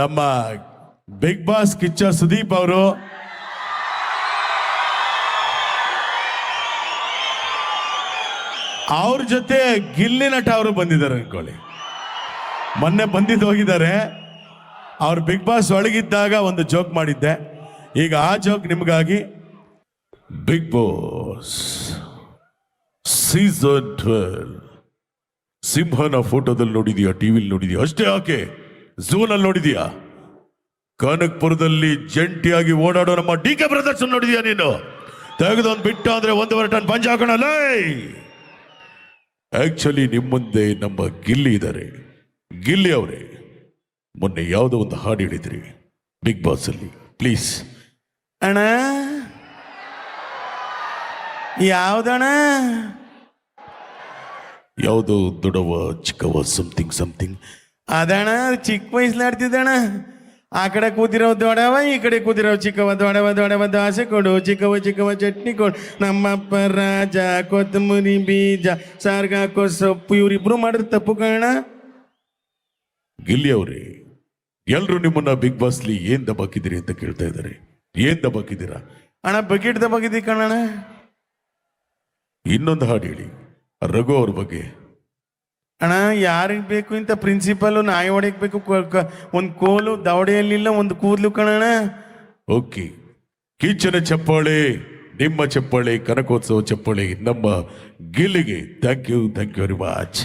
ನಮ್ಮ big boss Kichcha Sudeep ಅವರು ಅವ್ರ ಜೊತೆ ಗಿಲ್ಲಿ ನಟ ಅವರು ಬಂದಿದ್ದಾರೆ ಅನ್ಕೊಳ್ಳಿ. ಮೊನ್ನೆ ಬಂದಿದ್ದು ಹೋಗಿದ್ದಾರೆ. ಅವ್ರು ಬಿಗ್ ಬಾಸ್ ಒಳಗಿದ್ದಾಗ ಒಂದು ಜೋಕ್ ಮಾಡಿದ್ದೆ. ಈಗ ಆ ಜೋಕ್ ನಿಮಗಾಗಿ. ಬಿಗ್ ಬಾಸ್ ಸೀಸನ್ 12 ಸಿಂಹನ ಫೋಟೋದಲ್ಲಿ ನೋಡಿದೀಯಾ, ಟಿವಿಲಿ ನೋಡಿದೀಯಾ, ಅಷ್ಟೇ ಯಾಕೆ ಝೂನಲ್ಲಿ ನೋಡಿದೀಯಾ, ಕನಕ್ಪುರದಲ್ಲಿ ಜಂಟಿಯಾಗಿ ಓಡಾಡೋ ನಮ್ಮ DK ಬ್ರದರ್ಸ್ ನೋಡಿದೀಯಾ, ನೀನು ತೆಗೆದೊಂದು ಬಿಟ್ಟ ಅಂದ್ರೆ 1.5 ಟನ್ ಪಂಚ ಹಾಕೋಣಲ್ಲ. ಆಕ್ಚುಲಿ ನಿಮ್ಮ ಮುಂದೆ ನಮ್ಮ ಗಿಲ್ಲಿ ಇದ್ದಾರೆ. ಗಿಲ್ಲಿ ಅವರೇ, ಮೊನ್ನೆ ಯಾವುದೋ ಒಂದು ಹಾಡು ಹೇಳಿದ್ರಿ ಬಿಗ್ ಬಾಸ್ ಅಲ್ಲಿ, ಪ್ಲೀಸ್. ಅಣ್ಣ ಯಾವ್ದಣ್ಣ? ಯಾವುದೋ ದೊಡ್ಡವ ಚಿಕ್ಕವ ಸಮಥಿಂಗ್. ಅದಣ್ಣ ಚಿಕ್ಕ ವಯಸ್ಸಲ್ಲಿ ಆಡ್ತಿದ್ದಣ್ಣ. ಆ ಕಡೆ ಕೂತಿರೋ ದೊಡವ, ಈ ಕಡೆ ಕೂತಿರೋ ಚಿಕ್ಕವ. ದೊಡವ ದೋಸೆ ಕೊಡು, ಚಿಕ್ಕವ ಚಟ್ನಿ ಕೊಡು, ನಮ್ಮಪ್ಪ ರಾಜ ಕೊತ್ತಂಬರಿ ಬೀಜ ಸಾರ್ಗಾಕೋ ಸೊಪ್ಪು. ಇವರಿಬ್ರು ಮಾಡಿದ್ರೆ ತಪ್ಪು ಕಾಣ. ಗಿಲ್ಲಿ ಅವರೇ, ಎಲ್ರು ನಿಮ್ಮನ್ನ ಬಿಗ್ ಬಾಸ್ಲಿ ಏನ್ ದಬಾಕಿದ್ದೀರಿ ಅಂತ ಕೇಳ್ತಾ ಇದ್ದಾರೆ. ಏನ್ ದಬಾಕಿದ್ದೀರಾ? ಅಣ್ಣ ಬಕೆಟ್ ದಬಾಕಿದ್ದಿ ಕಣಣ್ಣ. ಇನ್ನೊಂದು ಹಾಡು ಹೇಳಿ ರಘು ಅವ್ರ ಬಗ್ಗೆ. ಅಣ್ಣ ಯಾರಿಗೆ ಬೇಕು ಇಂಥ ಪ್ರಿನ್ಸಿಪಲ್ ನಾಯಿ ಹೊಡೆಯಕ್ ಬೇಕು. ಒಂದು ಕೋಲು ದವಡೆಯಲ್ಲಿಲ್ಲ, ಒಂದು ಕೂದಲು ಕಣಣ್ಣ. ಓಕೆ, ಕಿಚ್ಚನ ಚಪ್ಪಾಳೆ, ನಿಮ್ಮ ಚಪ್ಪಾಳೆ, ಕನಕೋತ್ಸವ ಚಪ್ಪಾಳೆ ನಮ್ಮ ಗಿಲ್ಲಿಗೆ. Thank you very much.